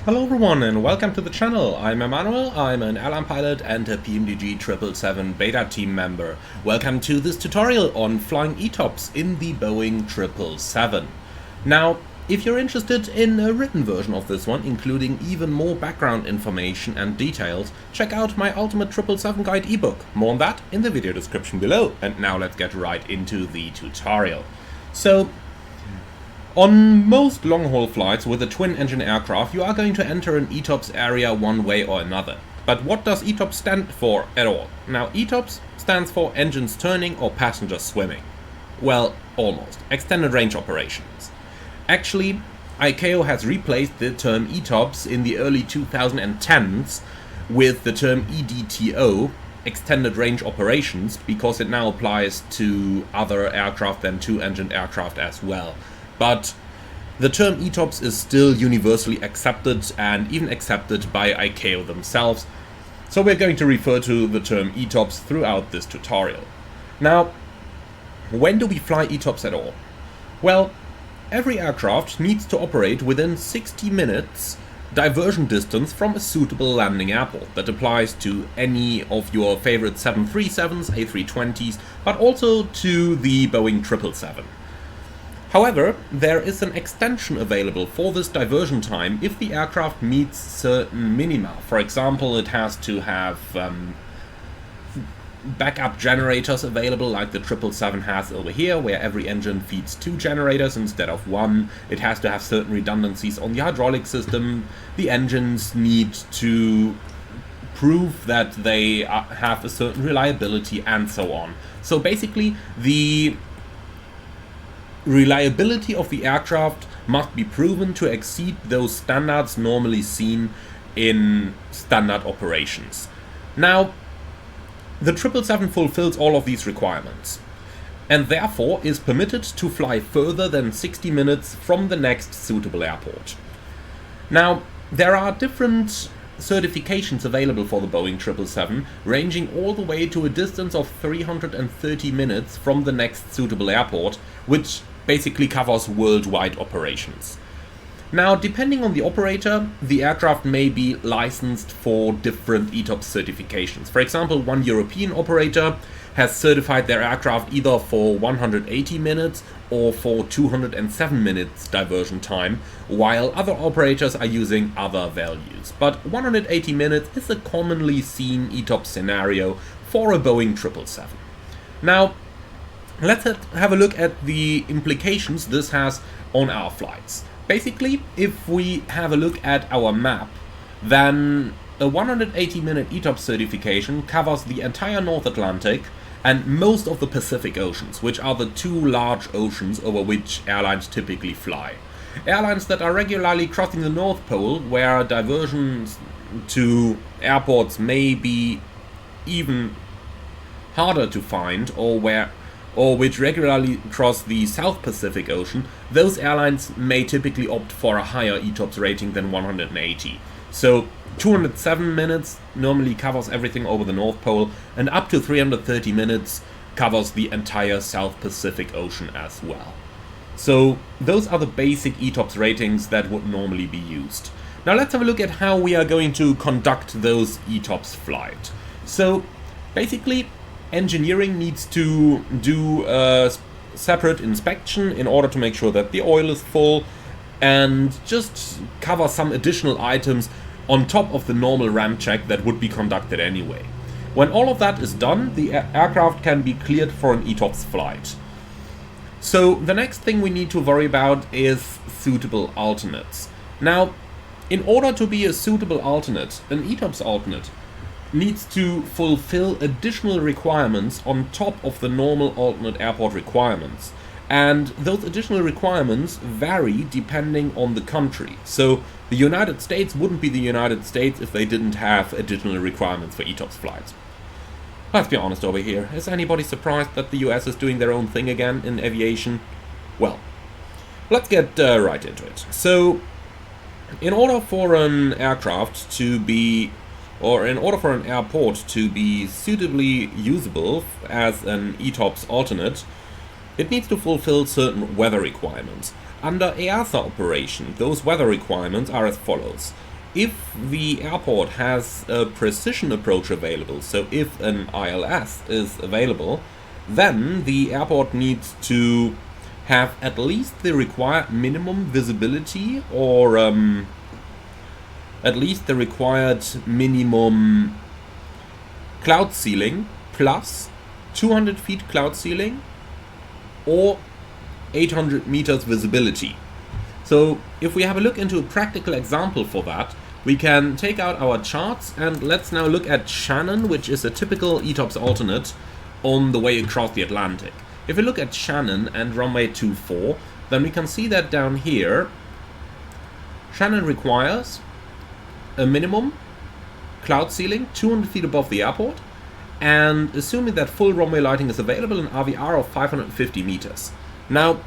Hello everyone and welcome to the channel. I'm Emmanuel, I'm an airline pilot and a PMDG 777 beta team member. Welcome to this tutorial on flying ETOPS in the Boeing 777. Now, if you're interested in a written version of this one, including even more background information and details, check out my Ultimate 777 Guide ebook. More on that in the video description below. And now let's get right into the tutorial. So, on most long-haul flights with a twin-engine aircraft, you are going to enter an ETOPS area one way or another. But what does ETOPS stand for at all? Now, ETOPS stands for engines turning or passengers swimming. Well, almost. Extended range operations. Actually, ICAO has replaced the term ETOPS in the early 2010s with the term EDTO, extended range operations, because it now applies to other aircraft than two-engined aircraft as well. But the term ETOPS is still universally accepted and even accepted by ICAO themselves, so we're going to refer to the term ETOPS throughout this tutorial. Now, when do we fly ETOPS at all? Well, every aircraft needs to operate within 60 minutes diversion distance from a suitable landing airport. That applies to any of your favorite 737s, A320s, but also to the Boeing 777. However, there is an extension available for this diversion time if the aircraft meets certain minima. For example, it has to have backup generators available, like the 777 has over here, where every engine feeds 2 generators instead of 1. It has to have certain redundancies on the hydraulic system. The engines need to prove that they have a certain reliability and so on. So basically, the reliability of the aircraft must be proven to exceed those standards normally seen in standard operations. Now, the 777 fulfills all of these requirements, and therefore is permitted to fly further than 60 minutes from the next suitable airport. Now, there are different certifications available for the Boeing 777, ranging all the way to a distance of 330 minutes from the next suitable airport, which basically covers worldwide operations. Now, depending on the operator, the aircraft may be licensed for different ETOPS certifications. For example, one European operator has certified their aircraft either for 180 minutes or for 207 minutes diversion time, while other operators are using other values. But 180 minutes is a commonly seen ETOPS scenario for a Boeing 777. Now, let's have a look at the implications this has on our flights. Basically, if we have a look at our map, then a 180-minute ETOPS certification covers the entire North Atlantic and most of the Pacific Oceans, which are the two large oceans over which airlines typically fly. Airlines that are regularly crossing the North Pole, where diversions to airports may be even harder to find, or which regularly cross the South Pacific Ocean, those airlines may typically opt for a higher ETOPS rating than 180. So 207 minutes normally covers everything over the North Pole, and up to 330 minutes covers the entire South Pacific Ocean as well. So those are the basic ETOPS ratings that would normally be used. Now let's have a look at how we are going to conduct those ETOPS flights. So basically, engineering needs to do a separate inspection in order to make sure that the oil is full and just cover some additional items on top of the normal RAM check that would be conducted anyway. When all of that is done, the aircraft can be cleared for an ETOPS flight. So the next thing we need to worry about is suitable alternates. Now, in order to be a suitable alternate, an ETOPS alternate needs to fulfill additional requirements on top of the normal alternate airport requirements. And those additional requirements vary depending on the country. So the United States wouldn't be the United States if they didn't have additional requirements for ETOPS flights. Let's be honest over here. Is anybody surprised that the US is doing their own thing again in aviation? Well, let's get right into it. So, in order for an aircraft to be in order for an airport to be suitably usable as an ETOPS alternate, it needs to fulfill certain weather requirements. Under EASA operation, those weather requirements are as follows. If the airport has a precision approach available, so if an ILS is available, then the airport needs to have at least the required minimum visibility, or at least the required minimum cloud ceiling plus 200 feet cloud ceiling or 800 meters visibility. So if we have a look into a practical example for that, we can take out our charts and let's now look at Shannon, which is a typical ETOPS alternate on the way across the Atlantic. If we look at Shannon and runway 24, then we can see that down here, Shannon requires a minimum cloud ceiling 200 feet above the airport, and assuming that full runway lighting is available, an RVR of 550 meters. Now,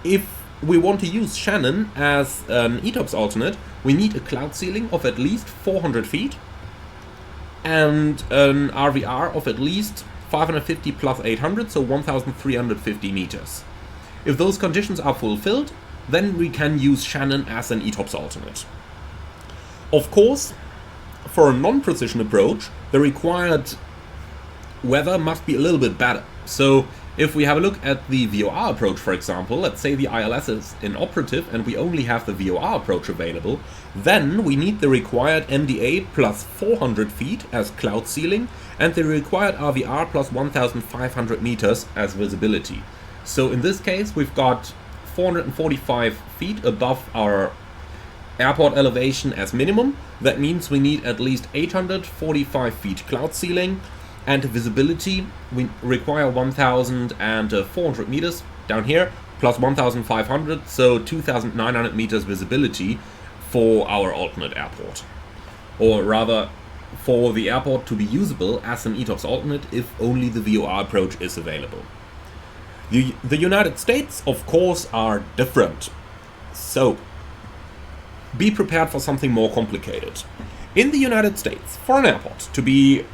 if we want to use Shannon as an ETOPS alternate, we need a cloud ceiling of at least 400 feet and an RVR of at least 550 plus 800, so 1,350 meters. If those conditions are fulfilled, then we can use Shannon as an ETOPS alternate. Of course, for a non-precision approach, the required weather must be a little bit better. So if we have a look at the VOR approach, for example, let's say the ILS is inoperative and we only have the VOR approach available, then we need the required MDA plus 400 feet as cloud ceiling and the required RVR plus 1,500 meters as visibility. So in this case, we've got 445 feet above our airport elevation as minimum. That means we need at least 845 feet cloud ceiling, and visibility we require 1,400 meters down here plus 1,500, so 2,900 meters visibility for our alternate airport, or rather for the airport to be usable as an ETOPS alternate if only the VOR approach is available. The United States, of course, are different, so be prepared for something more complicated. In the United States, for an airport to be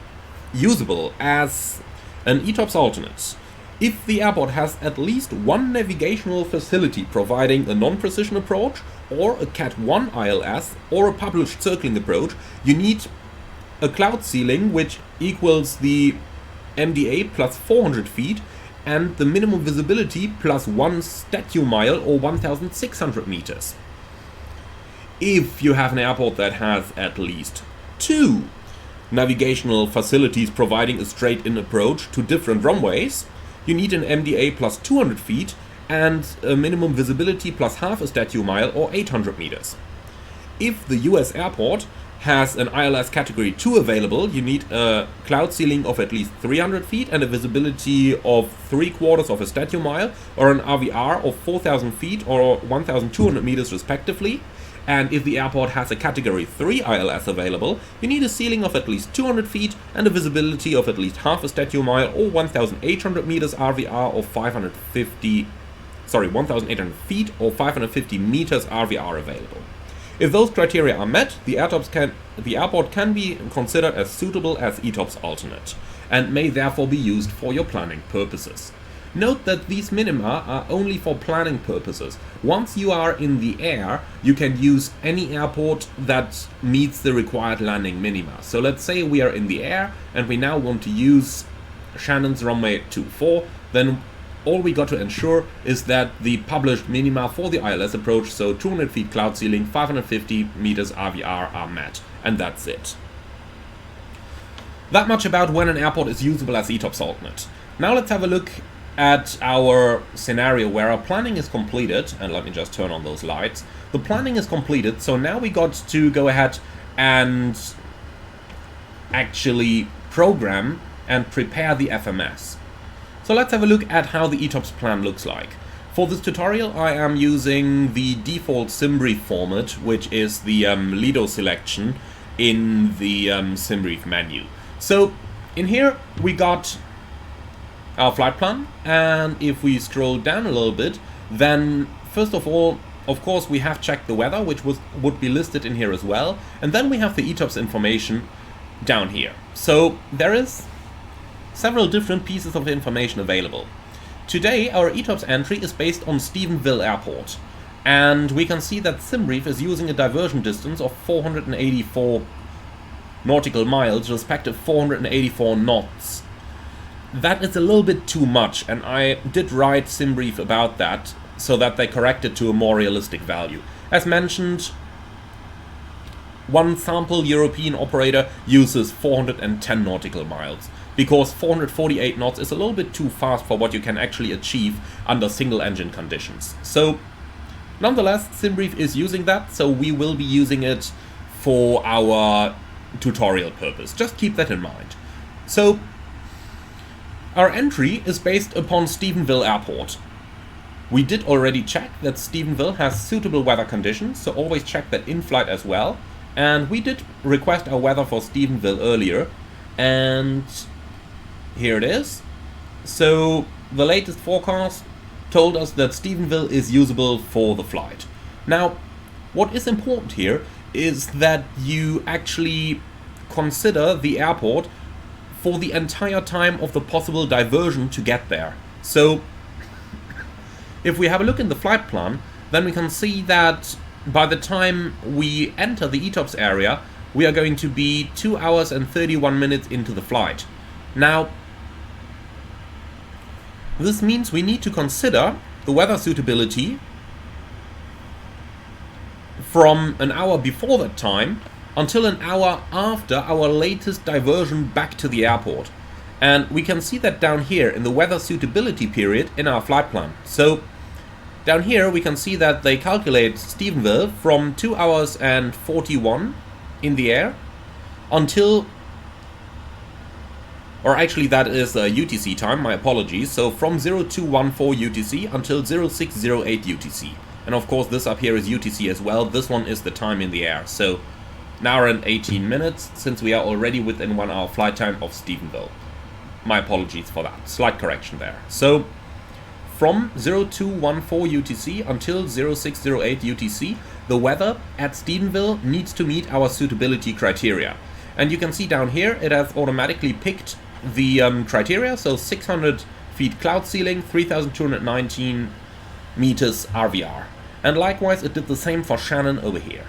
usable as an ETOPS alternate, if the airport has at least one navigational facility providing a non-precision approach or a Cat 1 ILS or a published circling approach, you need a cloud ceiling which equals the MDA plus 400 feet and the minimum visibility plus 1 statute mile or 1,600 meters. If you have an airport that has at least two navigational facilities providing a straight-in approach to different runways, you need an MDA plus 200 feet and a minimum visibility plus half a statute mile or 800 meters. If the US airport has an ILS category 2 available, you need a cloud ceiling of at least 300 feet and a visibility of 3/4 of a statute mile or an RVR of 4,000 feet or 1,200 meters respectively. And if the airport has a Category 3 ILS available, you need a ceiling of at least 200 feet and a visibility of at least half a statute mile or 1,800 meters RVR or 1,800 feet or 550 meters RVR available. If those criteria are met, the airport can be considered as suitable as ETOPS alternate and may therefore be used for your planning purposes. Note that these minima are only for planning purposes. Once you are in the air, you can use any airport that meets the required landing minima. So let's say we are in the air and we now want to use Shannon's runway 24, then all we got to ensure is that the published minima for the ILS approach, so 200 feet cloud ceiling, 550 meters RVR, are met. And that's it. That much about when an airport is usable as ETOPS alternate. Now let's have a look at our scenario where our planning is completed, and let me just turn on those lights. The planning is completed, so now we got to go ahead and actually program and prepare the FMS. So let's have a look at how the ETOPS plan looks like. For this tutorial I am using the default SimBrief format, which is the Lido selection in the SimBrief menu. So in here we got our flight plan, and if we scroll down a little bit, then first of all, of course, we have checked the weather, which would be listed in here as well, and then we have the ETOPS information down here. So there is several different pieces of information available. Today our ETOPS entry is based on Stephenville Airport, And we can see that SimBrief is using a diversion distance of 484 nautical miles, respective 484 knots. That is a little bit too much, and I did write SimBrief about that so that they correct it to a more realistic value. As mentioned, one sample European operator uses 410 nautical miles, because 448 knots is a little bit too fast for what you can actually achieve under single engine conditions. So, nonetheless, SimBrief is using that, so we will be using it for our tutorial purpose. Just keep that in mind. So, our entry is based upon Stephenville Airport. We did already check that Stephenville has suitable weather conditions, so always check that in flight as well. And we did request our weather for Stephenville earlier, and here it is. So the latest forecast told us that Stephenville is usable for the flight. Now, what is important here is that you actually consider the airport for the entire time of the possible diversion to get there. So, if we have a look in the flight plan, then we can see that by the time we enter the ETOPS area, we are going to be 2 hours and 31 minutes into the flight. Now, this means we need to consider the weather suitability from an hour before that time until an hour after our latest diversion back to the airport. And we can see that down here in the weather suitability period in our flight plan. So down here we can see that they calculate Stephenville from 2 hours and 41 in the air until, or actually that is UTC time, my apologies, so from 0214 UTC until 0608 UTC. And of course this up here is UTC as well. This one is the time in the air. So an hour and 18 minutes, since we are already within 1 hour flight time of Stephenville. My apologies for that, slight correction there. So from 0214 UTC until 0608 UTC, the weather at Stephenville needs to meet our suitability criteria. And you can see down here it has automatically picked the criteria, so 600 feet cloud ceiling, 3219 meters RVR. And likewise it did the same for Shannon over here.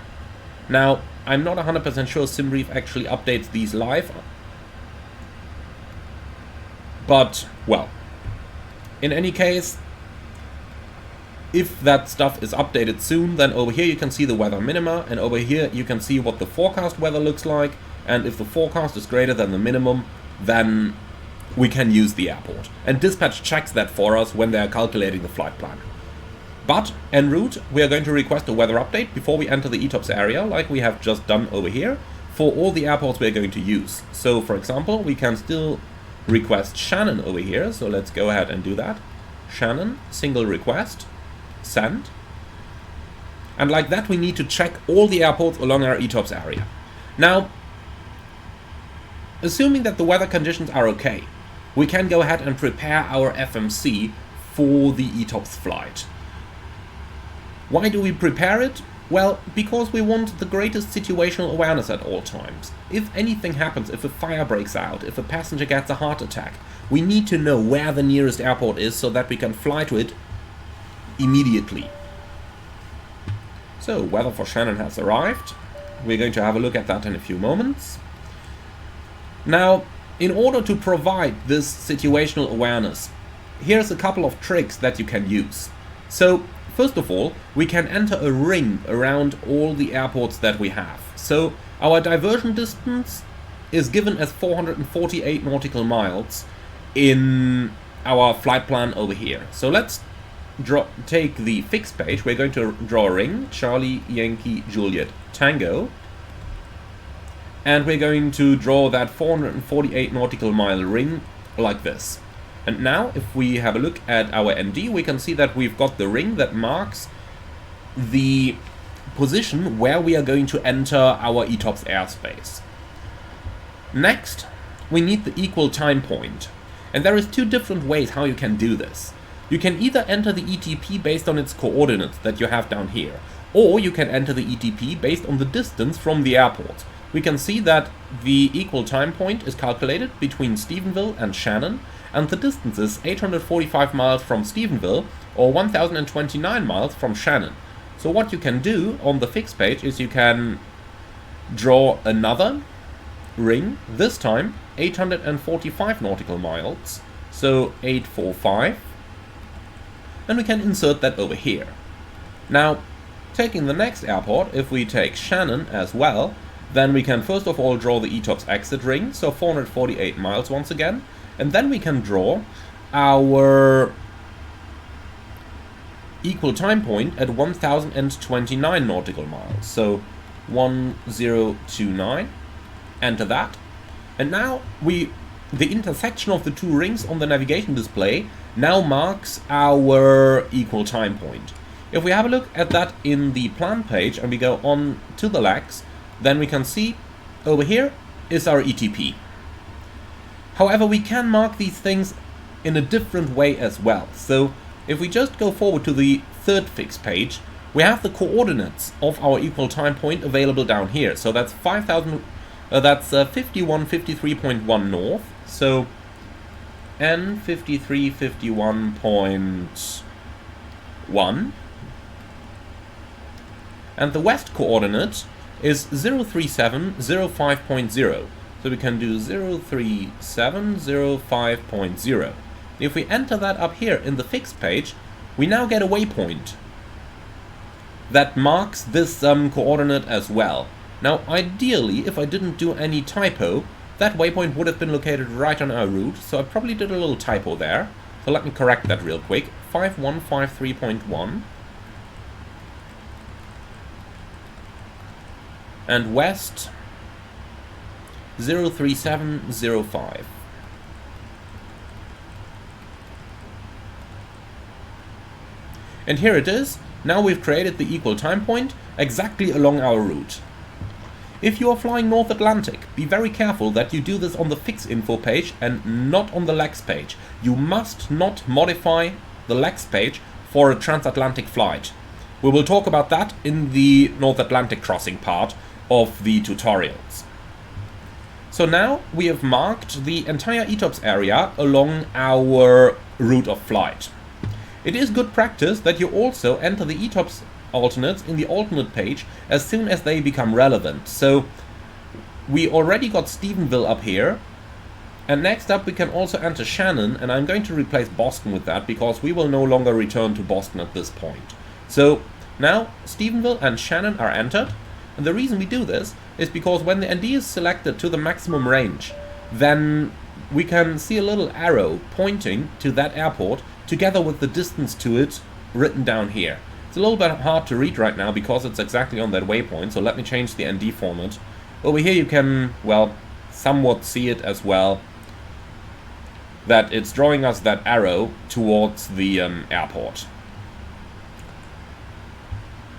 Now, I'm not 100% sure SimBrief actually updates these live, but, well, in any case, if that stuff is updated soon, then over here you can see the weather minima, and over here you can see what the forecast weather looks like, and if the forecast is greater than the minimum, then we can use the airport. And dispatch checks that for us when they are calculating the flight plan. But, en route, we are going to request a weather update before we enter the ETOPS area, like we have just done over here, for all the airports we are going to use. So, for example, we can still request Shannon over here, so let's go ahead and do that. Shannon, single request, send. And like that, we need to check all the airports along our ETOPS area. Now, assuming that the weather conditions are okay, we can go ahead and prepare our FMC for the ETOPS flight. Why do we prepare it? Well, because we want the greatest situational awareness at all times. If anything happens, if a fire breaks out, if a passenger gets a heart attack, we need to know where the nearest airport is so that we can fly to it immediately. So, weather for Shannon has arrived. We're going to have a look at that in a few moments. Now, in order to provide this situational awareness, here's a couple of tricks that you can use. So, first of all, we can enter a ring around all the airports that we have. So our diversion distance is given as 448 nautical miles in our flight plan over here. So let's take the fixed page. We're going to draw a ring, Charlie, Yankee, Juliet, Tango. And we're going to draw that 448 nautical mile ring like this. And now, if we have a look at our ND, we can see that we've got the ring that marks the position where we are going to enter our ETOPS airspace. Next, we need the equal time point. And there is two different ways how you can do this. You can either enter the ETP based on its coordinates that you have down here, or you can enter the ETP based on the distance from the airport. We can see that the equal time point is calculated between Stephenville and Shannon, and the distance is 845 miles from Stephenville or 1029 miles from Shannon. So what you can do on the fix page is you can draw another ring, this time 845 nautical miles, so 845, and we can insert that over here. Now, taking the next airport, if we take Shannon as well, then we can first of all draw the ETOPS exit ring, so 448 miles once again, and then we can draw our equal time point at 1029 nautical miles, so 1029, enter that, and now the intersection of the two rings on the navigation display now marks our equal time point. If we have a look at that in the plan page and we go on to the legs, then we can see over here is our ETP. However, we can mark these things in a different way as well. So if we just go forward to the third fix page, we have the coordinates of our equal time point available down here. So that's 5153.1 north. So N 5351.1. And the west coordinate is 03705.0. So we can do 03705.0. If we enter that up here in the fixed page, we now get a waypoint that marks this coordinate as well. Now, ideally, if I didn't do any typo, that waypoint would have been located right on our route, so I probably did a little typo there. So let me correct that real quick. 5153.1. And west 03705. And here it is. Now we've created the equal time point exactly along our route. If you are flying North Atlantic, be very careful that you do this on the fix info page and not on the legs page. You must not modify the legs page for a transatlantic flight. We will talk about that in the North Atlantic crossing part of the tutorials. So now we have marked the entire ETOPS area along our route of flight. It is good practice that you also enter the ETOPS alternates in the alternate page as soon as they become relevant. So we already got Stephenville up here, and next up we can also enter Shannon, and I'm going to replace Boston with that because we will no longer return to Boston at this point. So now Stephenville and Shannon are entered. And the reason we do this is because when the ND is selected to the maximum range, then we can see a little arrow pointing to that airport together with the distance to it written down here. It's a little bit hard to read right now because it's exactly on that waypoint, so let me change the ND format. Over here you can, well, somewhat see it as well, that it's drawing us that arrow towards the airport.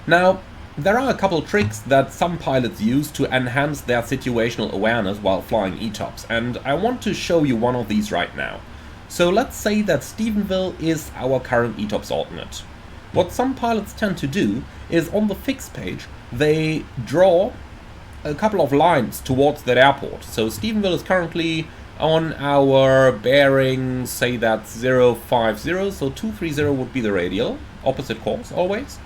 Now, there are a couple tricks that some pilots use to enhance their situational awareness while flying ETOPS, and I want to show you one of these right now. So let's say that Stephenville is our current ETOPS alternate. What some pilots tend to do is on the fix page, they draw a couple of lines towards that airport. So Stephenville is currently on our bearing, say that's 050, so 230 would be the radial, opposite course always.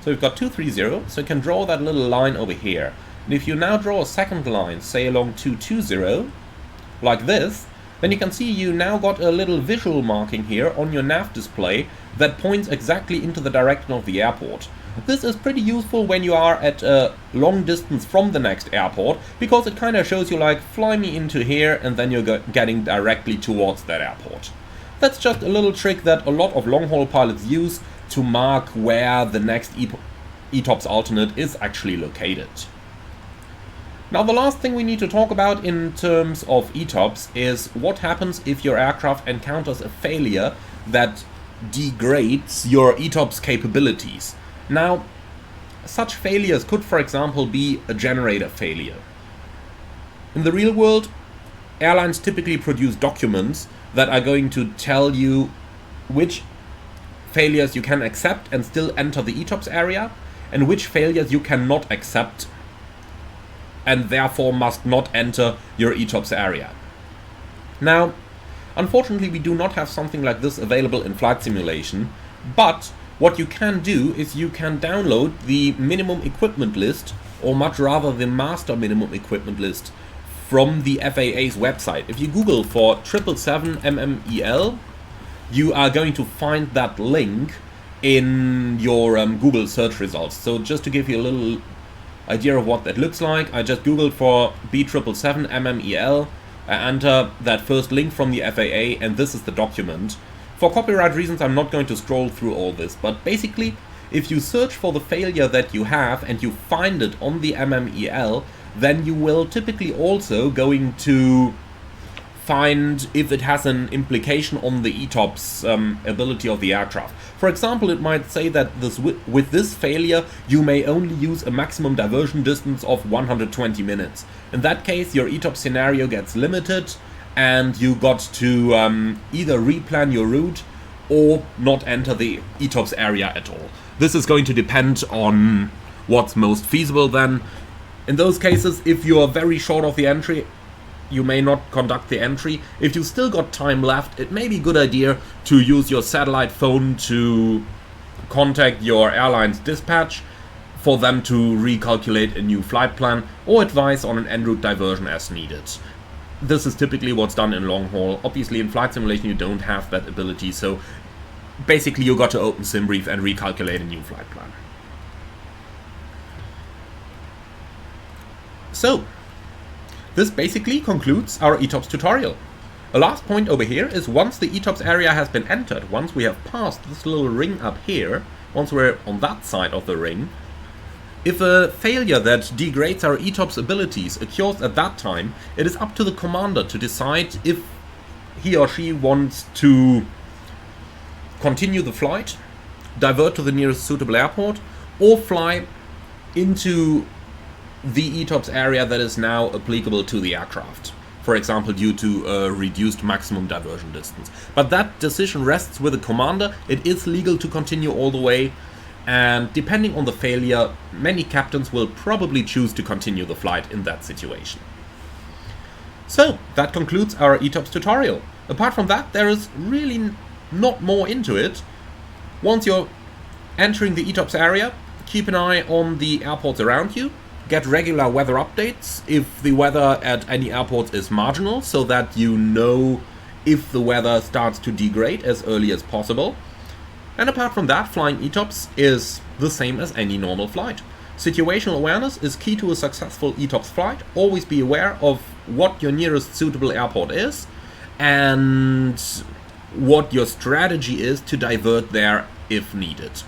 So we've got 230, so you can draw that little line over here. And if you now draw a second line, say along 220, like this, then you can see you now got a little visual marking here on your nav display that points exactly into the direction of the airport. This is pretty useful when you are at a long distance from the next airport, because it kind of shows you like, fly me into here, and then you're getting directly towards that airport. That's just a little trick that a lot of long-haul pilots use to mark where the next ETOPS alternate is actually located. Now the last thing we need to talk about in terms of ETOPS is what happens if your aircraft encounters a failure that degrades your ETOPS capabilities. Now, such failures could, for example, be a generator failure. In the real world, airlines typically produce documents that are going to tell you which failures you can accept and still enter the ETOPS area, and which failures you cannot accept and therefore must not enter your ETOPS area. Now, unfortunately we do not have something like this available in flight simulation, but what you can do is you can download the minimum equipment list, or much rather the master minimum equipment list, from the FAA's website. If you Google for 777 MMEL, you are going to find that link in your Google search results. So just to give you a little idea of what that looks like, I just Googled for B777 MMEL, I enter that first link from the FAA, and this is the document. For copyright reasons, I'm not going to scroll through all this, but basically, if you search for the failure that you have and you find it on the MMEL, then you will typically also going to find if it has an implication on the ETOPS ability of the aircraft. For example, it might say that with this failure you may only use a maximum diversion distance of 120 minutes. In that case, your ETOPS scenario gets limited and you got to either replan your route or not enter the ETOPS area at all. This is going to depend on what's most feasible then. In those cases, if you are very short of the entry, you may not conduct the entry. If you still got time left, it may be a good idea to use your satellite phone to contact your airline's dispatch for them to recalculate a new flight plan or advise on an en route diversion as needed. This is typically what's done in long haul. Obviously in flight simulation you don't have that ability, so basically you got to open SimBrief and recalculate a new flight plan. So, this basically concludes our ETOPS tutorial. A last point over here is once the ETOPS area has been entered, once we have passed this little ring up here, once we're on that side of the ring, if a failure that degrades our ETOPS abilities occurs at that time, it is up to the commander to decide if he or she wants to continue the flight, divert to the nearest suitable airport, or fly into the ETOPS area that is now applicable to the aircraft. For example, due to a reduced maximum diversion distance. But that decision rests with the commander. It is legal to continue all the way, and depending on the failure, many captains will probably choose to continue the flight in that situation. So, that concludes our ETOPS tutorial. Apart from that, there is really not more into it. Once you're entering the ETOPS area, keep an eye on the airports around you. Get regular weather updates if the weather at any airport is marginal, so that you know if the weather starts to degrade as early as possible. And apart from that, flying ETOPS is the same as any normal flight. Situational awareness is key to a successful ETOPS flight. Always be aware of what your nearest suitable airport is and what your strategy is to divert there if needed.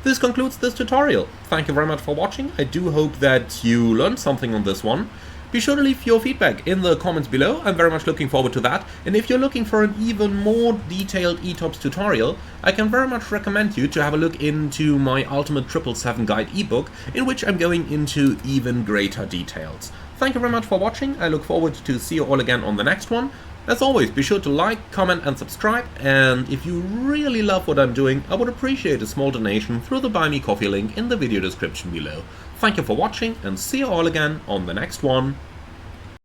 This concludes this tutorial. Thank you very much for watching. I do hope that you learned something on this one. Be sure to leave your feedback in the comments below. I'm very much looking forward to that. And if you're looking for an even more detailed ETOPS tutorial, I can very much recommend you to have a look into my Ultimate 777 Guide ebook, in which I'm going into even greater details. Thank you very much for watching. I look forward to see you all again on the next one. As always, be sure to like, comment and subscribe, and if you really love what I'm doing, I would appreciate a small donation through the Buy Me Coffee link in the video description below. Thank you for watching, and see you all again on the next one.